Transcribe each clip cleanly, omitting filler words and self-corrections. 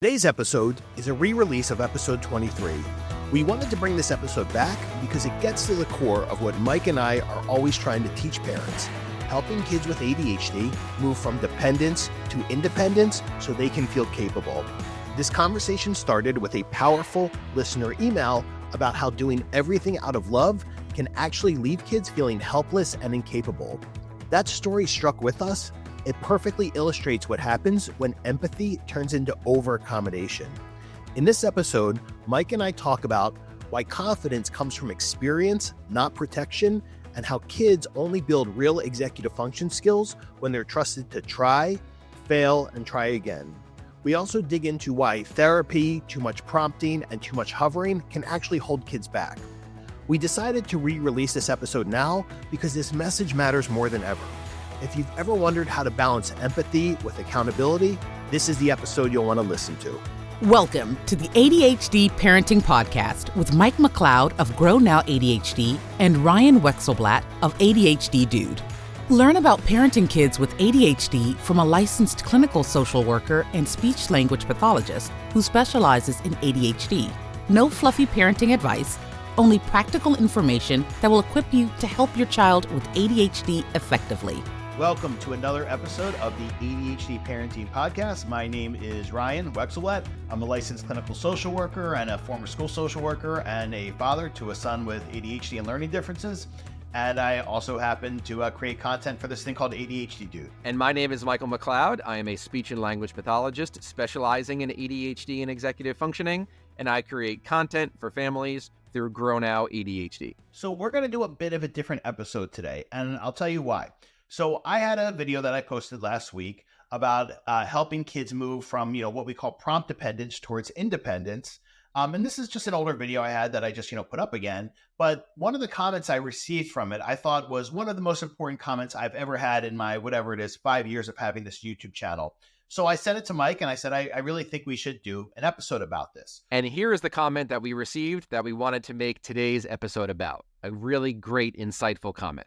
Today's episode is a re-release of episode 23. We wanted to bring this episode back because it gets to the core of what Mike and I are always trying to teach parents, helping kids with ADHD move from dependence to independence so they can feel capable. This conversation started with a powerful listener email about how doing everything out of love can actually leave kids feeling helpless and incapable. That story struck with us. It perfectly illustrates what happens when empathy turns into over-accommodation. In this episode, Mike and I talk about why confidence comes from experience, not protection, and how kids only build real executive function skills when they're trusted to try, fail, and try again. We also dig into why therapy, too much prompting, and too much hovering can actually hold kids back. We decided to re-release this episode now because this message matters more than ever. If you've ever wondered how to balance empathy with accountability, this is the episode you'll want to listen to. Welcome to the ADHD Parenting Podcast with Mike McLeod of Grow Now ADHD and Ryan Wexelblatt of ADHD Dude. Learn about parenting kids with ADHD from a licensed clinical social worker and speech-language pathologist who specializes in ADHD. No fluffy parenting advice, only practical information that will equip you to help your child with ADHD effectively. Welcome to another episode of the ADHD Parenting Podcast. My name is Ryan Wexelblatt. I'm a licensed clinical social worker and a former school social worker and a father to a son with ADHD and learning differences. And I also happen to create content for this thing called ADHD Dude. And my name is Michael McLeod. I am a speech and language pathologist specializing in ADHD and executive functioning, and I create content for families through Grow Now ADHD. So we're going to do a bit of a different episode today, and I'll tell you why. So I had a video that I posted last week about helping kids move from, what we call prompt dependence towards independence. And this is just an older video I had that I just, put up again. But one of the comments I received from it, I thought was one of the most important comments I've ever had in my, 5 years of having this YouTube channel. So I sent it to Mike and I said, I really think we should do an episode about this. And here is the comment that we received that we wanted to make today's episode about. A really great, insightful comment.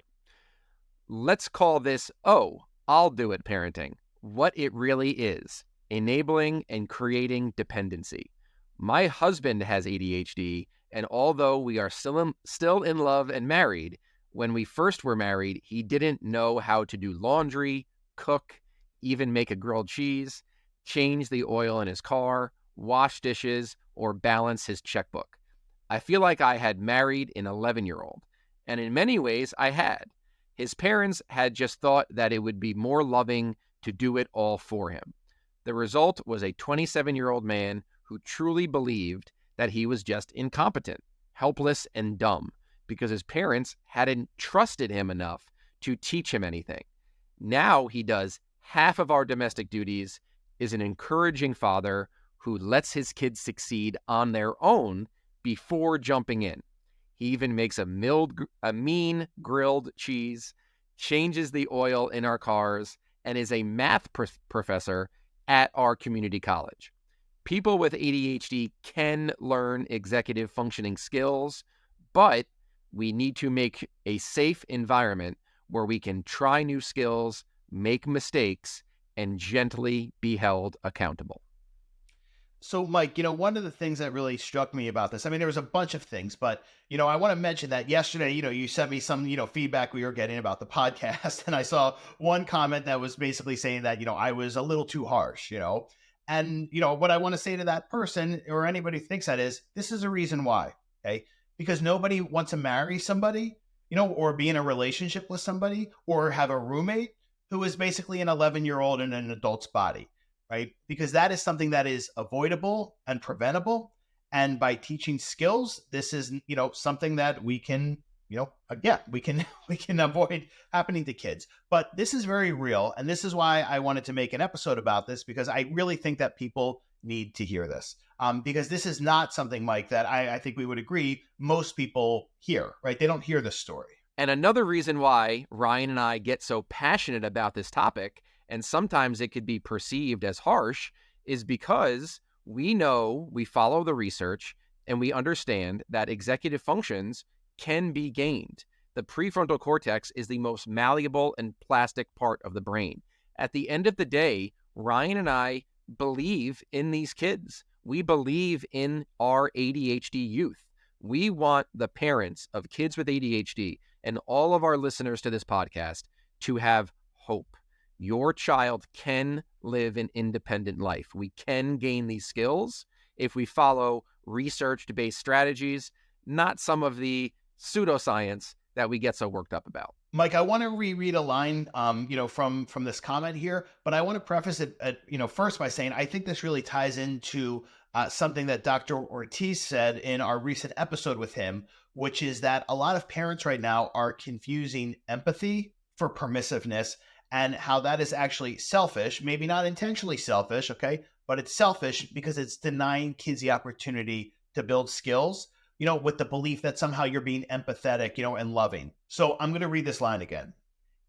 Let's call this, I'll do it parenting. What it really is, enabling and creating dependency. My husband has ADHD, and although we are still in love and married, when we first were married, he didn't know how to do laundry, cook, even make a grilled cheese, change the oil in his car, wash dishes, or balance his checkbook. I feel like I had married an 11-year-old, and in many ways I had. His parents had just thought that it would be more loving to do it all for him. The result was a 27-year-old man who truly believed that he was just incompetent, helpless, and dumb because his parents hadn't trusted him enough to teach him anything. Now he does half of our domestic duties, is an encouraging father who lets his kids succeed on their own before jumping in. He even makes a mean grilled cheese, changes the oil in our cars, and is a math professor at our community college. People with ADHD can learn executive functioning skills, but we need to make a safe environment where we can try new skills, make mistakes, and gently be held accountable. So, Mike, one of the things that really struck me about this, there was a bunch of things, but, I want to mention that yesterday, you sent me some, feedback we were getting about the podcast. And I saw one comment that was basically saying that, I was a little too harsh, and, what I want to say to that person or anybody who thinks that is, this is a reason why, okay? Because nobody wants to marry somebody, or be in a relationship with somebody or have a roommate who is basically an 11-year-old in an adult's body. Right? Because that is something that is avoidable and preventable. And by teaching skills, this is, something that we can, we can avoid happening to kids. But this is very real. And this is why I wanted to make an episode about this, because I really think that people need to hear this. Because this is not something, Mike, that I think we would agree most people hear, right? They don't hear this story. And another reason why Ryan and I get so passionate about this topic, and sometimes it could be perceived as harsh, is because we know, we follow the research, and we understand that executive functions can be gained. The prefrontal cortex is the most malleable and plastic part of the brain. At the end of the day, Ryan and I believe in these kids. We believe in our ADHD youth. We want the parents of kids with ADHD and all of our listeners to this podcast to have hope. Your child can live an independent life. We can gain these skills if we follow research-based strategies, not some of the pseudoscience that we get so worked up about. Mike, I want to reread a line, from this comment here, but I want to preface it, first by saying I think this really ties into something that Dr. Ortiz said in our recent episode with him, which is that a lot of parents right now are confusing empathy for permissiveness, and how that is actually selfish, maybe not intentionally selfish, okay, but it's selfish because it's denying kids the opportunity to build skills, with the belief that somehow you're being empathetic, and loving. So I'm going to read this line again.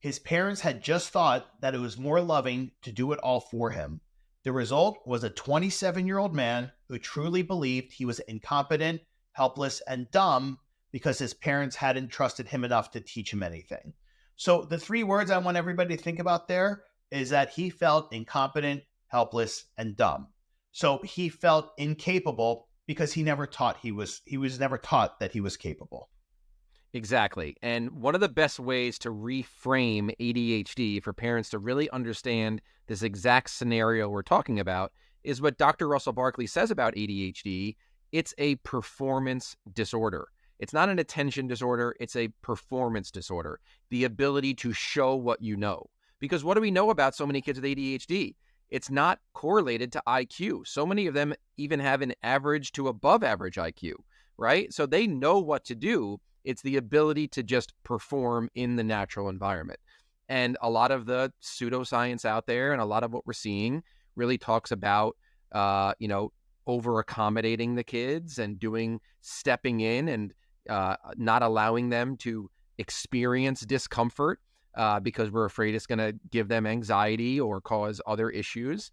His parents had just thought that it was more loving to do it all for him. The result was a 27-year-old man who truly believed he was incompetent, helpless, and dumb because his parents hadn't trusted him enough to teach him anything. So the three words I want everybody to think about there is that he felt incompetent, helpless, and dumb. So he felt incapable because he was never taught that he was capable. Exactly. And one of the best ways to reframe ADHD for parents to really understand this exact scenario we're talking about is what Dr. Russell Barkley says about ADHD. It's a performance disorder. It's not an attention disorder. It's a performance disorder. The ability to show what you know. Because what do we know about so many kids with ADHD? It's not correlated to IQ. So many of them even have an average to above average IQ, right? So they know what to do. It's the ability to just perform in the natural environment. And a lot of the pseudoscience out there and a lot of what we're seeing really talks about, over-accommodating the kids and stepping in and not allowing them to experience discomfort because we're afraid it's going to give them anxiety or cause other issues.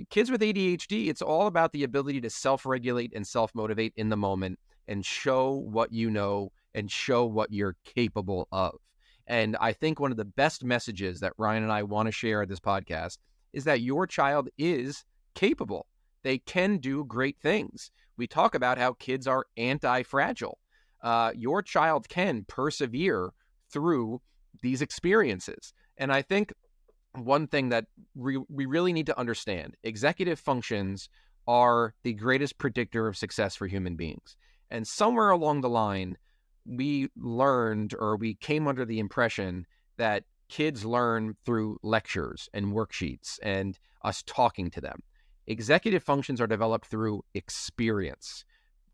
Kids with ADHD, it's all about the ability to self-regulate and self-motivate in the moment and show what you know and show what you're capable of. And I think one of the best messages that Ryan and I want to share at this podcast is that your child is capable. They can do great things. We talk about how kids are anti-fragile. Your child can persevere through these experiences. And I think one thing that we really need to understand, executive functions are the greatest predictor of success for human beings. And somewhere along the line, we learned, or we came under the impression that kids learn through lectures and worksheets and us talking to them. Executive functions are developed through experience.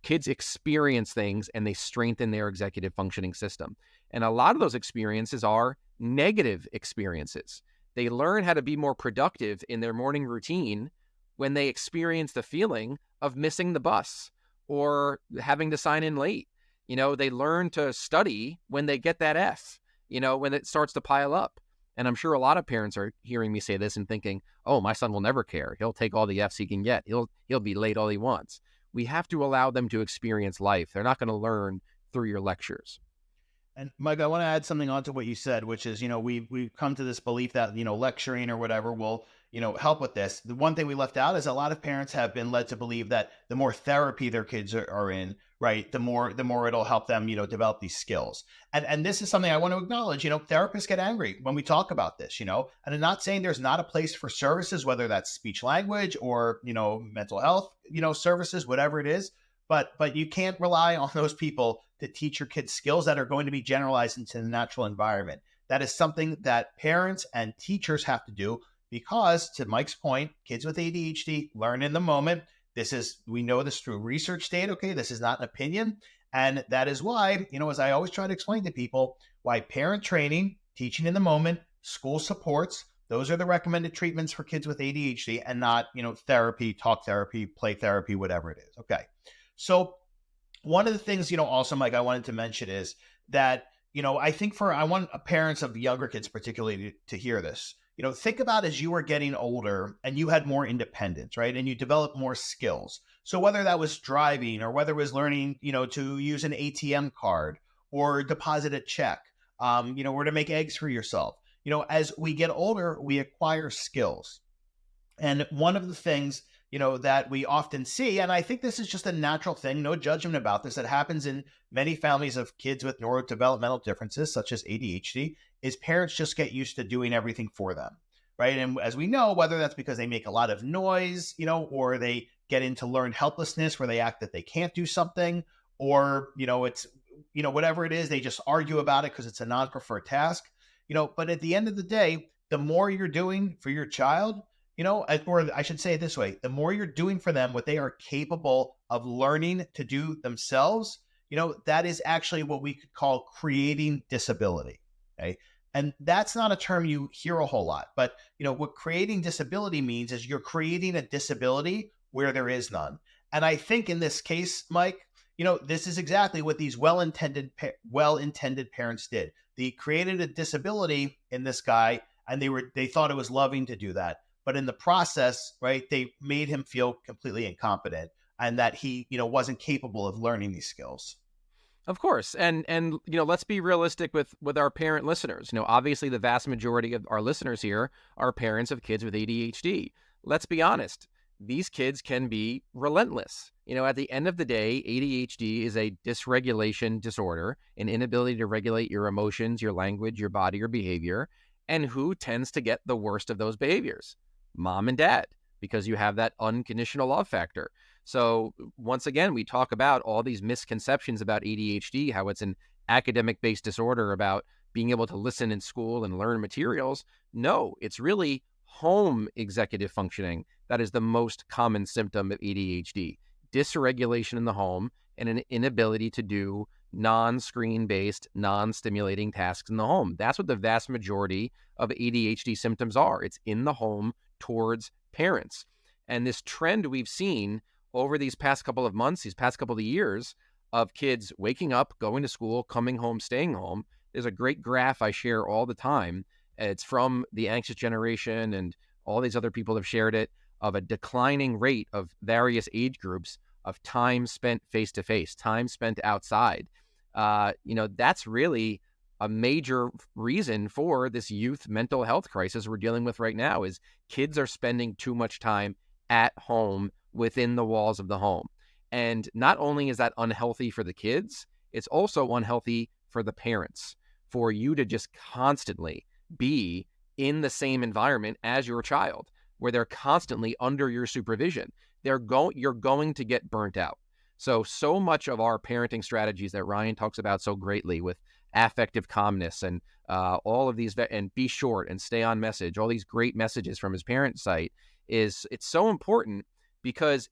Kids experience things and they strengthen their executive functioning system. And a lot of those experiences are negative experiences. They learn how to be more productive in their morning routine when they experience the feeling of missing the bus or having to sign in late. They learn to study when they get that F, when it starts to pile up. And I'm sure a lot of parents are hearing me say this and thinking, oh, my son will never care. He'll take all the Fs he can get. He'll be late all he wants. We have to allow them to experience life. They're not going to learn through your lectures. And Mike, I want to add something onto what you said, which is, we've come to this belief that, lecturing or whatever will, help with this. The one thing we left out is a lot of parents have been led to believe that the more therapy their kids are in, right, the more it'll help them, develop these skills. And this is something I want to acknowledge. Therapists get angry when we talk about this, and I'm not saying there's not a place for services, whether that's speech language or, mental health, services, whatever it is. But you can't rely on those people to teach your kids skills that are going to be generalized into the natural environment. That is something that parents and teachers have to do because, to Mike's point, kids with ADHD learn in the moment. We know this through research data, okay? This is not an opinion. And that is why, as I always try to explain to people, why parent training, teaching in the moment, school supports, those are the recommended treatments for kids with ADHD and not, therapy, talk therapy, play therapy, whatever it is. Okay. So one of the things, also, Mike, I wanted to mention is that, I think I want parents of younger kids particularly to hear this. Think about as you were getting older and you had more independence, right? And you developed more skills. So whether that was driving or whether it was learning, to use an ATM card or deposit a check, or to make eggs for yourself. As we get older, we acquire skills. And one of the things, that we often see, and I think this is just a natural thing, no judgment about this, that happens in many families of kids with neurodevelopmental differences, such as ADHD, is parents just get used to doing everything for them, right? And as we know, whether that's because they make a lot of noise, or they get into learned helplessness where they act that they can't do something, or, it's, whatever it is, they just argue about it because it's a non-preferred task, but at the end of the day, the more you're doing for your child, or I should say it this way, the more you're doing for them what they are capable of learning to do themselves, that is actually what we could call creating disability. Okay. And that's not a term you hear a whole lot, but what creating disability means is you're creating a disability where there is none. And I think in this case, Mike, this is exactly what these well-intended parents did. They created a disability in this guy, and they thought it was loving to do that. But in the process, right, they made him feel completely incompetent and that he, wasn't capable of learning these skills. Of course. And let's be realistic with our parent listeners. Obviously the vast majority of our listeners here are parents of kids with ADHD. Let's be honest. These kids can be relentless. At the end of the day, ADHD is a dysregulation disorder, an inability to regulate your emotions, your language, your body, your behavior. And who tends to get the worst of those behaviors? Mom and dad, because you have that unconditional love factor. So once again, we talk about all these misconceptions about ADHD, how it's an academic-based disorder about being able to listen in school and learn materials. No, it's really home executive functioning that is the most common symptom of ADHD. Dysregulation in the home and an inability to do non-screen-based, non-stimulating tasks in the home. That's what the vast majority of ADHD symptoms are. It's in the home towards parents. And this trend we've seen over these past couple of months, these past couple of years, of kids waking up, going to school, coming home, staying home. There's a great graph I share all the time. It's from the Anxious Generation, and all these other people have shared it, of a declining rate of various age groups of time spent face-to-face, time spent outside. That's really a major reason for this youth mental health crisis we're dealing with right now, is kids are spending too much time at home within the walls of the home. And not only is that unhealthy for the kids, it's also unhealthy for the parents, for you to just constantly be in the same environment as your child, where they're constantly under your supervision. You're going to get burnt out. So much of our parenting strategies that Ryan talks about so greatly, with affective calmness and all of these, and be short and stay on message, all these great messages from his parent site, it's so important because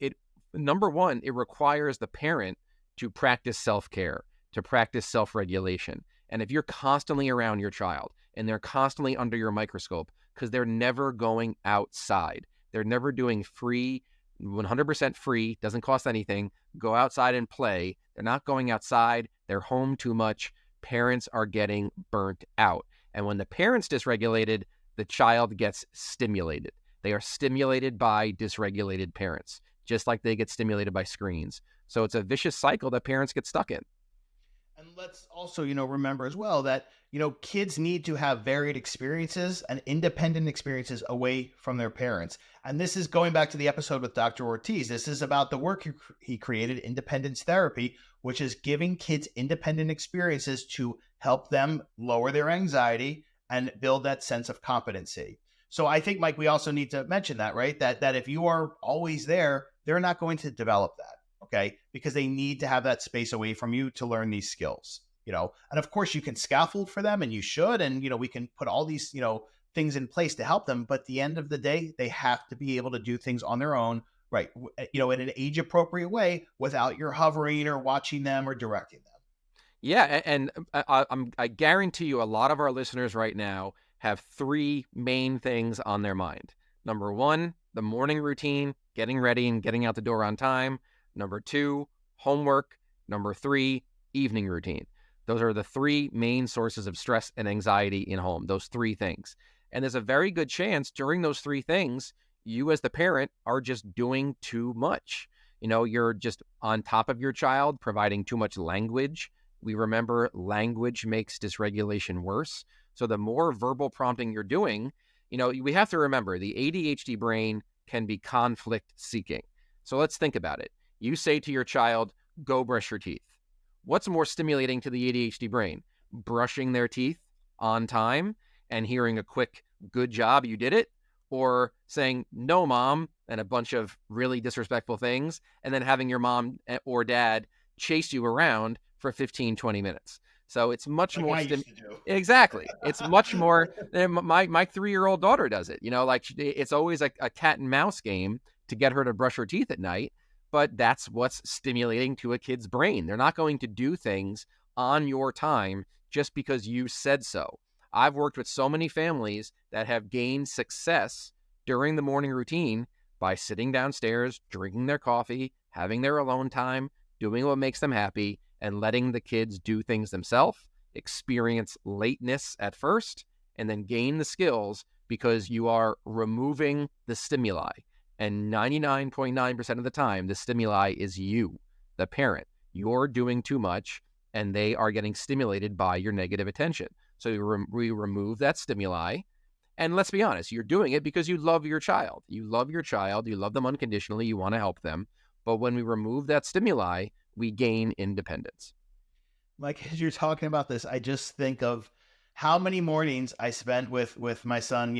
number one, it requires the parent to practice self-care, to practice self-regulation. And if you're constantly around your child and they're constantly under your microscope because they're never going outside, they're never doing free, 100% free, doesn't cost anything, go outside and play. They're not going outside. They're home too much. Parents are getting burnt out. And when the parent's dysregulated, the child gets stimulated. They are stimulated by dysregulated parents, just like they get stimulated by screens. So it's a vicious cycle that parents get stuck in. And let's also, remember as well that, kids need to have varied experiences and independent experiences away from their parents. And this is going back to the episode with Dr. Ortiz. This is about the work he created, independence therapy, which is giving kids independent experiences to help them lower their anxiety and build that sense of competency. So I think, Mike, we also need to mention that, right? That if you are always there, they're not going to develop that. Okay, because they need to have that space away from you to learn these skills, and of course you can scaffold for them, and you should, and, we can put all these, things in place to help them. But at the end of the day, they have to be able to do things on their own, right? In an age appropriate way, without your hovering or watching them or directing them. Yeah. And I guarantee you a lot of our listeners right now have three main things on their mind. Number one, the morning routine, getting ready and getting out the door on time. Number two, homework. Number three, evening routine. Those are the three main sources of stress and anxiety in home, those three things. And there's a very good chance during those three things, you as the parent are just doing too much. You're just on top of your child, providing too much language. We remember language makes dysregulation worse. So the more verbal prompting you're doing, we have to remember the ADHD brain can be conflict seeking. So let's think about it. You say to your child, go brush your teeth. What's more stimulating to the ADHD brain? Brushing their teeth on time and hearing a quick, good job, you did it? Or saying, no, mom, and a bunch of really disrespectful things, and then having your mom or dad chase you around for 15, 20 minutes. So it's much more exactly. It's much more. My 3-year-old daughter does it. Like it's always a cat and mouse game to get her to brush her teeth at night. But that's what's stimulating to a kid's brain. They're not going to do things on your time just because you said so. I've worked with so many families that have gained success during the morning routine by sitting downstairs, drinking their coffee, having their alone time, doing what makes them happy, and letting the kids do things themselves, experience lateness at first, and then gain the skills because you are removing the stimuli. And 99.9% of the time, the stimuli is you, the parent. You're doing too much, and they are getting stimulated by your negative attention. So we remove that stimuli. And let's be honest, you're doing it because you love your child. You love your child. You love them unconditionally. You want to help them. But when we remove that stimuli, we gain independence. Mike, as you're talking about this, I just think of how many mornings I spent with my son,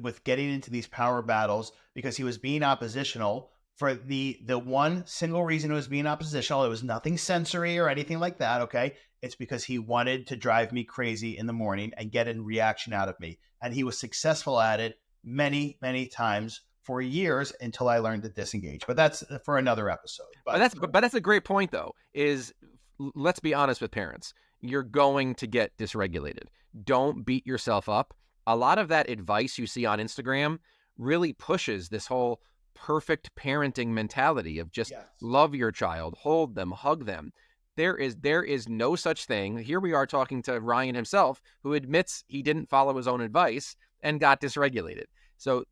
with getting into these power battles because he was being oppositional for the one single reason it was being oppositional. It was nothing sensory or anything like that. Okay. It's because he wanted to drive me crazy in the morning and get a reaction out of me. And he was successful at it many, many times for years until I learned to disengage. But that's for another episode. But that's a great point, though, is let's be honest with parents. You're going to get dysregulated. Don't beat yourself up. A lot of that advice you see on Instagram really pushes this whole perfect parenting mentality of just love your child, hold them, hug them. There is no such thing. Here we are talking to Ryan himself, who admits he didn't follow his own advice and got dysregulated. So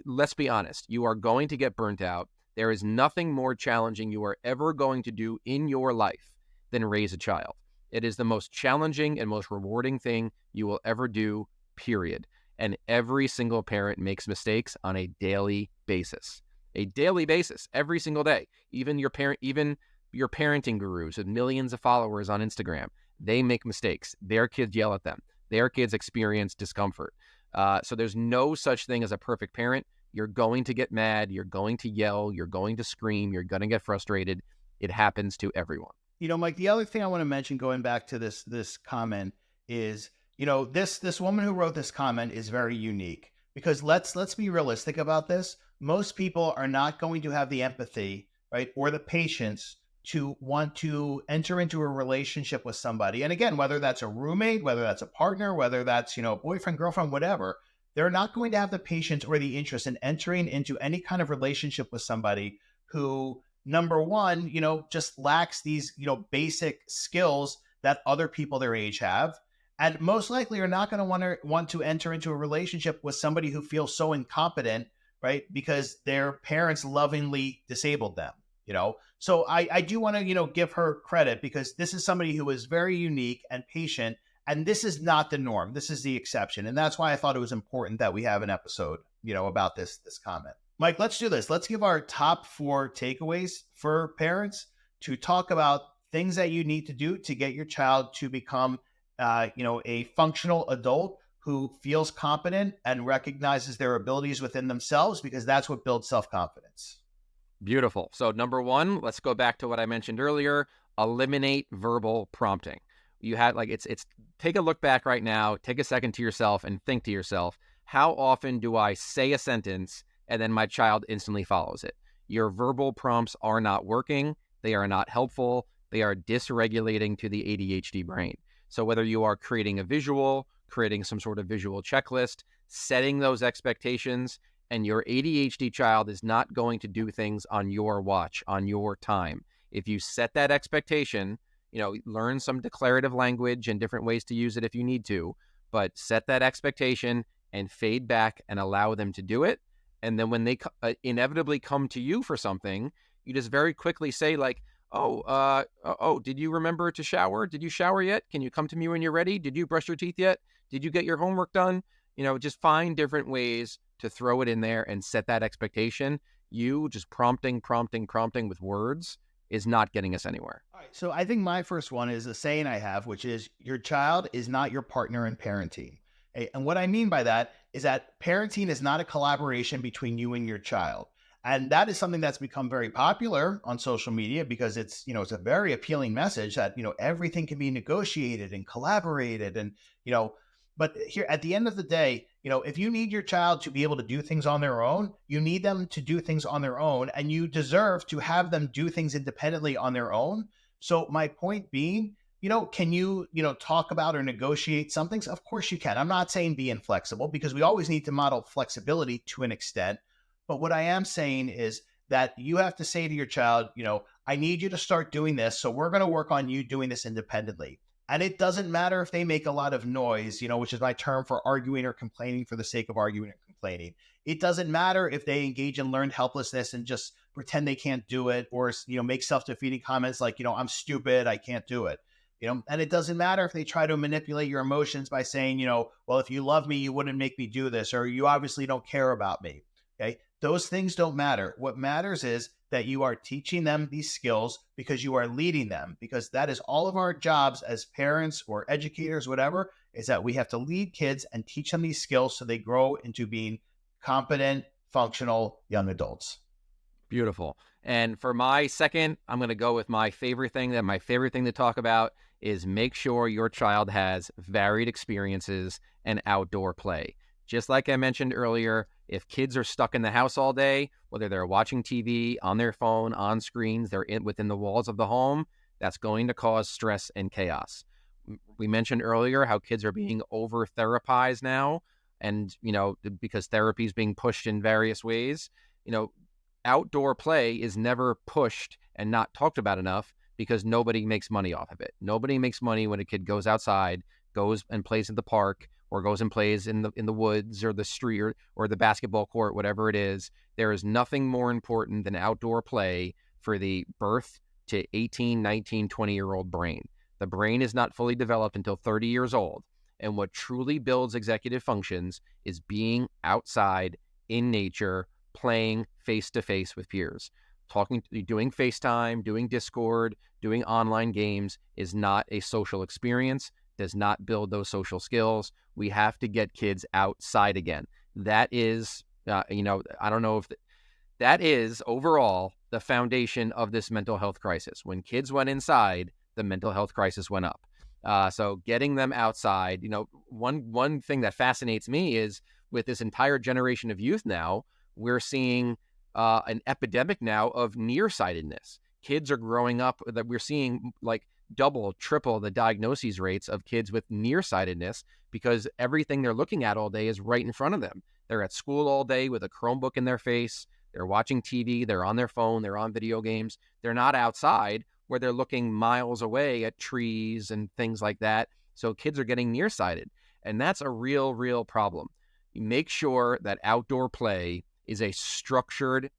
let's be honest, you are going to get burnt out. There is nothing more challenging you are ever going to do in your life than raise a child. It is the most challenging and most rewarding thing you will ever do, period. And every single parent makes mistakes on a daily basis. A daily basis, every single day. Even your parenting gurus with millions of followers on Instagram, they make mistakes. Their kids yell at them. Their kids experience discomfort. So there's no such thing as a perfect parent. You're going to get mad. You're going to yell. You're going to scream. You're going to get frustrated. It happens to everyone. Mike, the other thing I want to mention going back to this comment is, this woman who wrote this comment is very unique because let's be realistic about this. Most people are not going to have the empathy, right, or the patience to want to enter into a relationship with somebody. And again, whether that's a roommate, whether that's a partner, whether that's, boyfriend, girlfriend, whatever, they're not going to have the patience or the interest in entering into any kind of relationship with somebody who, number one, just lacks these, basic skills that other people their age have. And most likely are not going to want to enter into a relationship with somebody who feels so incompetent, right? Because their parents lovingly disabled them, So I do want to, give her credit because this is somebody who is very unique and patient. And this is not the norm. This is the exception. And that's why I thought it was important that we have an episode, about this comment. Mike, let's do this. Let's give our top 4 takeaways for parents to talk about things that you need to do to get your child to become, a functional adult who feels competent and recognizes their abilities within themselves, because that's what builds self-confidence. Beautiful. So number 1, let's go back to what I mentioned earlier. Eliminate verbal prompting. You had it's take a look back right now, take a second to yourself and think to yourself, how often do I say a sentence and then my child instantly follows it? Your verbal prompts are not working. They are not helpful. They are dysregulating to the ADHD brain. So whether you are creating a visual, creating some sort of visual checklist, setting those expectations, and your ADHD child is not going to do things on your watch, on your time. If you set that expectation, learn some declarative language and different ways to use it if you need to, but set that expectation and fade back and allow them to do it. And then when they inevitably come to you for something, you just very quickly say did you remember to shower? Did you shower yet? Can you come to me when you're ready? Did you brush your teeth yet? Did you get your homework done? Just find different ways to throw it in there and set that expectation, you just prompting with words is not getting us anywhere. All right. So I think my first one is a saying I have, which is your child is not your partner in parenting. And what I mean by that is that parenting is not a collaboration between you and your child. And that is something that's become very popular on social media because it's a very appealing message that, everything can be negotiated and collaborated but here at the end of the day, if you need your child to be able to do things on their own, you need them to do things on their own and you deserve to have them do things independently on their own. So my point being, can you, talk about or negotiate some things? Of course you can. I'm not saying be inflexible because we always need to model flexibility to an extent. But what I am saying is that you have to say to your child, I need you to start doing this. So we're going to work on you doing this independently. And it doesn't matter if they make a lot of noise, which is my term for arguing or complaining for the sake of arguing or complaining. It doesn't matter if they engage in learned helplessness and just pretend they can't do it or, make self-defeating comments like, I'm stupid, I can't do it. And it doesn't matter if they try to manipulate your emotions by saying, well, if you love me, you wouldn't make me do this, or you obviously don't care about me. Okay. Those things don't matter. What matters is that you are teaching them these skills because you are leading them, because that is all of our jobs as parents or educators, whatever, is that we have to lead kids and teach them these skills so they grow into being competent, functional young adults. Beautiful. And for my second, I'm going to go with my favorite thing to talk about is make sure your child has varied experiences and outdoor play. Just like I mentioned earlier, if kids are stuck in the house all day, whether they're watching TV, on their phone, on screens, they're within the walls of the home, that's going to cause stress and chaos. We mentioned earlier how kids are being over-therapized now, and, because therapy is being pushed in various ways. Outdoor play is never pushed and not talked about enough because nobody makes money off of it. Nobody makes money when a kid goes outside, goes and plays in the park, or goes and plays in the woods or the street or the basketball court, whatever it is. There is nothing more important than outdoor play for the birth to 18, 19, 20-year-old brain. The brain is not fully developed until 30 years old. And what truly builds executive functions is being outside in nature, playing face-to-face with peers. Doing FaceTime, doing Discord, doing online games is not a social experience, does not build those social skills. We have to get kids outside again. That is, I don't know if that is overall the foundation of this mental health crisis. When kids went inside, the mental health crisis went up. So getting them outside, one thing that fascinates me is with this entire generation of youth now, we're seeing an epidemic now of nearsightedness. Kids are growing up that we're seeing like double, triple the diagnoses rates of kids with nearsightedness because everything they're looking at all day is right in front of them. They're at school all day with a Chromebook in their face. They're watching TV. They're on their phone. They're on video games. They're not outside where they're looking miles away at trees and things like that. So kids are getting nearsighted. And that's a real, real problem. You make sure that outdoor play is a structured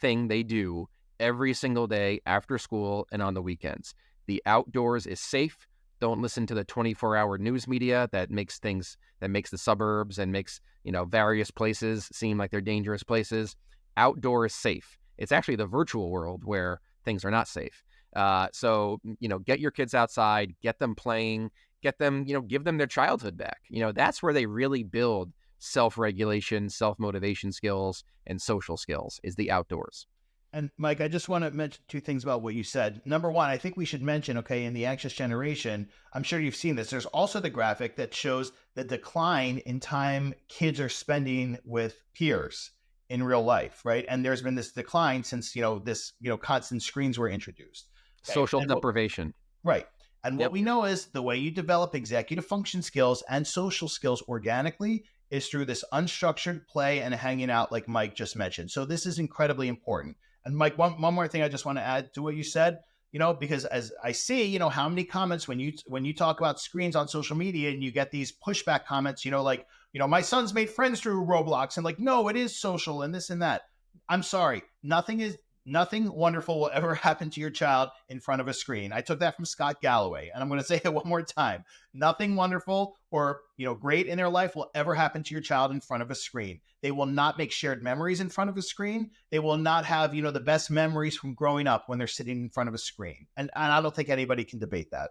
thing they do every single day after school and on the weekends. The outdoors is safe. Don't listen to the 24-hour news media that makes the suburbs and makes, various places seem like they're dangerous places. Outdoor is safe. It's actually the virtual world where things are not safe. So, get your kids outside, get them playing, get them, give them their childhood back. That's where they really build self-regulation, self-motivation skills, and social skills is the outdoors. And Mike, I just want to mention two things about what you said. Number one, I think we should mention, in the anxious generation, I'm sure you've seen this. There's also the graphic that shows the decline in time kids are spending with peers in real life, right? And there's been this decline since, constant screens were introduced. Okay? Social deprivation. Right. And what we know is the way you develop executive function skills and social skills organically is through this unstructured play and hanging out like Mike just mentioned. So this is incredibly important. And Mike, one more thing I just want to add to what you said, because as I see, how many comments when you talk about screens on social media and you get these pushback comments, my son's made friends through Roblox and no, it is social and this and that. I'm sorry. Nothing is Nothing wonderful will ever happen to your child in front of a screen. I took that from Scott Galloway, and I'm going to say it one more time. Nothing wonderful or great in their life will ever happen to your child in front of a screen. They will not make shared memories in front of a screen. They will not have the best memories from growing up when they're sitting in front of a screen. And I don't think anybody can debate that.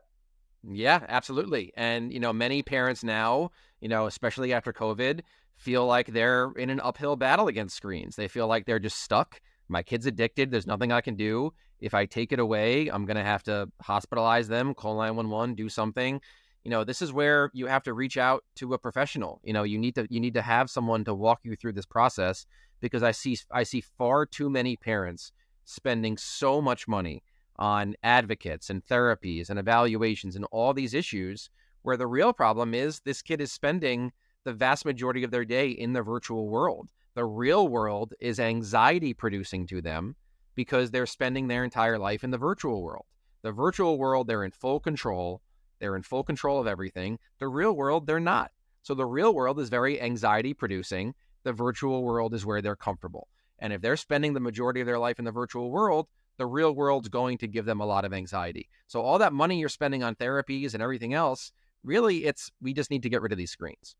Yeah, absolutely. And, many parents now, especially after COVID, feel like they're in an uphill battle against screens. They feel like they're just stuck. My kid's addicted. There's nothing I can do. If I take it away, I'm going to have to hospitalize them, call 911, do something. This is where you have to reach out to a professional. You need to have someone to walk you through this process, because I see far too many parents spending so much money on advocates and therapies and evaluations and all these issues, where the real problem is this kid is spending the vast majority of their day in the virtual world. The real world is anxiety producing to them because they're spending their entire life in the virtual world. The virtual world, they're in full control. They're in full control of everything. The real world, they're not. So the real world is very anxiety producing. The virtual world is where they're comfortable. And if they're spending the majority of their life in the virtual world, the real world's going to give them a lot of anxiety. So all that money you're spending on therapies and everything else, really, we just need to get rid of these screens.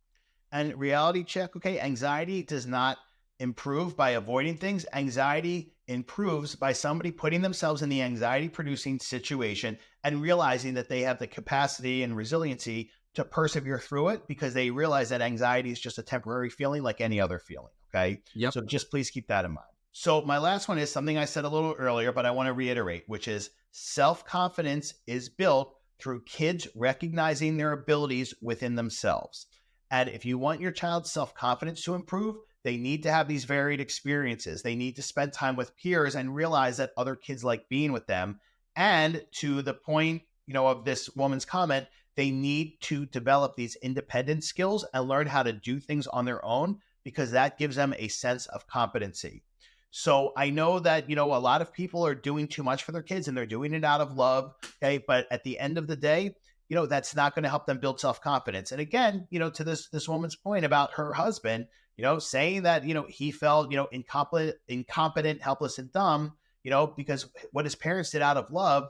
And reality check, okay, anxiety does not improve by avoiding things. Anxiety improves by somebody putting themselves in the anxiety-producing situation and realizing that they have the capacity and resiliency to persevere through it, because they realize that anxiety is just a temporary feeling like any other feeling, okay? Yep. So just please keep that in mind. So my last one is something I said a little earlier, but I want to reiterate, which is self-confidence is built through kids recognizing their abilities within themselves. And if you want your child's self-confidence to improve, they need to have these varied experiences. They need to spend time with peers and realize that other kids like being with them. And to the point, of this woman's comment, they need to develop these independent skills and learn how to do things on their own, because that gives them a sense of competency. So I know that, a lot of people are doing too much for their kids and they're doing it out of love. Okay. But at the end of the day, that's not going to help them build self-confidence. And again, to this woman's point about her husband, saying that, he felt, incompetent, helpless, and dumb, because what his parents did out of love,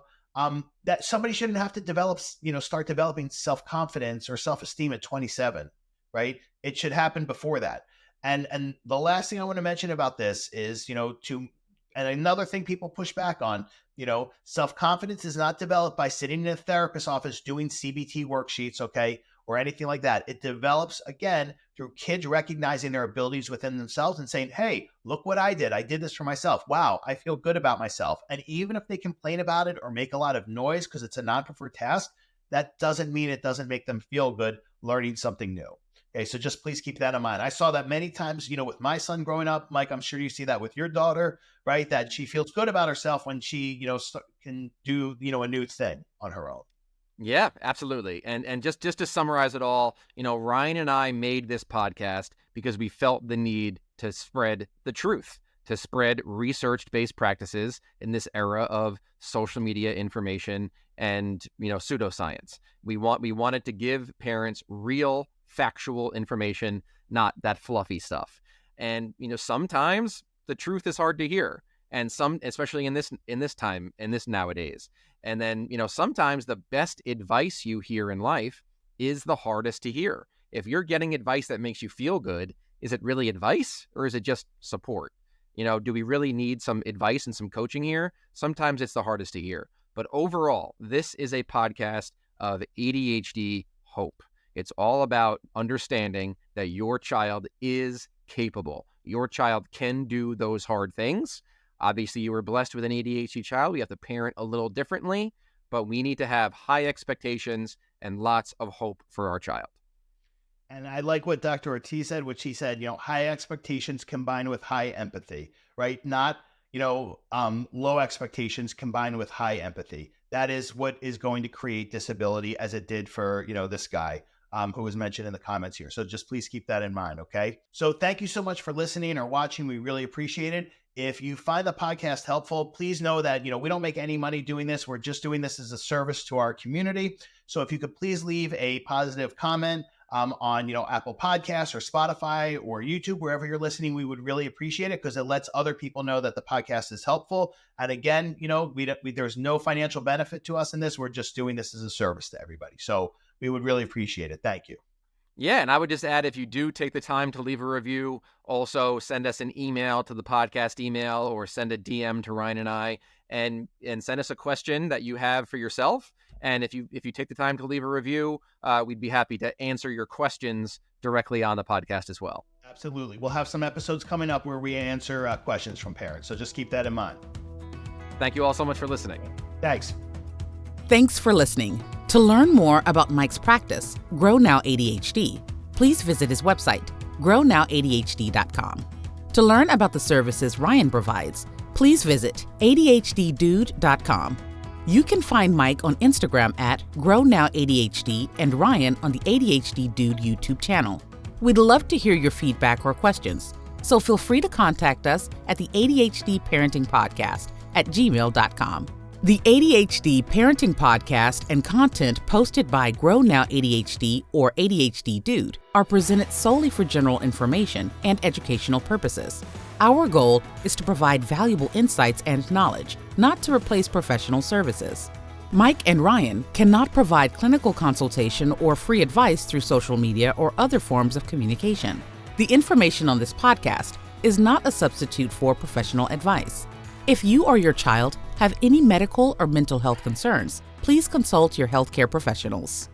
that somebody shouldn't have to start developing self-confidence or self-esteem at 27, right? It should happen before that. And the last thing I want to mention about this is, and another thing people push back on, self-confidence is not developed by sitting in a therapist's office doing CBT worksheets, okay, or anything like that. It develops, again, through kids recognizing their abilities within themselves and saying, hey, look what I did. I did this for myself. Wow, I feel good about myself. And even if they complain about it or make a lot of noise because it's a non-preferred task, that doesn't mean it doesn't make them feel good learning something new. Okay, so just please keep that in mind. I saw that many times, with my son growing up. Mike, I'm sure you see that with your daughter, right? That she feels good about herself when she, can do, a new thing on her own. Yeah, absolutely. And just to summarize it all, Ryan and I made this podcast because we felt the need to spread the truth, to spread research-based practices in this era of social media information and, pseudoscience. We wanted to give parents real factual information, not that fluffy stuff. And, sometimes the truth is hard to hear. And especially in this time, in this nowadays. And then, sometimes the best advice you hear in life is the hardest to hear. If you're getting advice that makes you feel good, is it really advice or is it just support? Do we really need some advice and some coaching here? Sometimes it's the hardest to hear. But overall, this is a podcast of ADHD hope. It's all about understanding that your child is capable. Your child can do those hard things. Obviously, you were blessed with an ADHD child. We have to parent a little differently, but we need to have high expectations and lots of hope for our child. And I like what Dr. Ortiz said, which he said, high expectations combined with high empathy, right? Not, low expectations combined with high empathy. That is what is going to create disability, as it did for, this guy. Who was mentioned in the comments here. So just please keep that in mind, okay? So thank you so much for listening or watching. We really appreciate it. If you find the podcast helpful, please know that, we don't make any money doing this. We're just doing this as a service to our community. So if you could please leave a positive comment, on, Apple Podcasts or Spotify or YouTube, wherever you're listening. We would really appreciate it because it lets other people know that the podcast is helpful. And again, there's no financial benefit to us in this. We're just doing this as a service to everybody. So we would really appreciate it. Thank you. Yeah, and I would just add, if you do take the time to leave a review, also send us an email to the podcast email or send a DM to Ryan and I and send us a question that you have for yourself. And if you take the time to leave a review, we'd be happy to answer your questions directly on the podcast as well. Absolutely. We'll have some episodes coming up where we answer questions from parents. So just keep that in mind. Thank you all so much for listening. Thanks. Thanks for listening. To learn more about Mike's practice, Grow Now ADHD, please visit his website, grownowadhd.com. To learn about the services Ryan provides, please visit adhddude.com. You can find Mike on Instagram at GrowNowADHD and Ryan on the ADHD Dude YouTube channel. We'd love to hear your feedback or questions, so feel free to contact us at the ADHD Parenting Podcast at gmail.com. The ADHD Parenting Podcast and content posted by Grow Now ADHD or ADHD Dude are presented solely for general information and educational purposes. Our goal is to provide valuable insights and knowledge, not to replace professional services. Mike and Ryan cannot provide clinical consultation or free advice through social media or other forms of communication. The information on this podcast is not a substitute for professional advice. If you or your child have any medical or mental health concerns, please consult your healthcare professionals.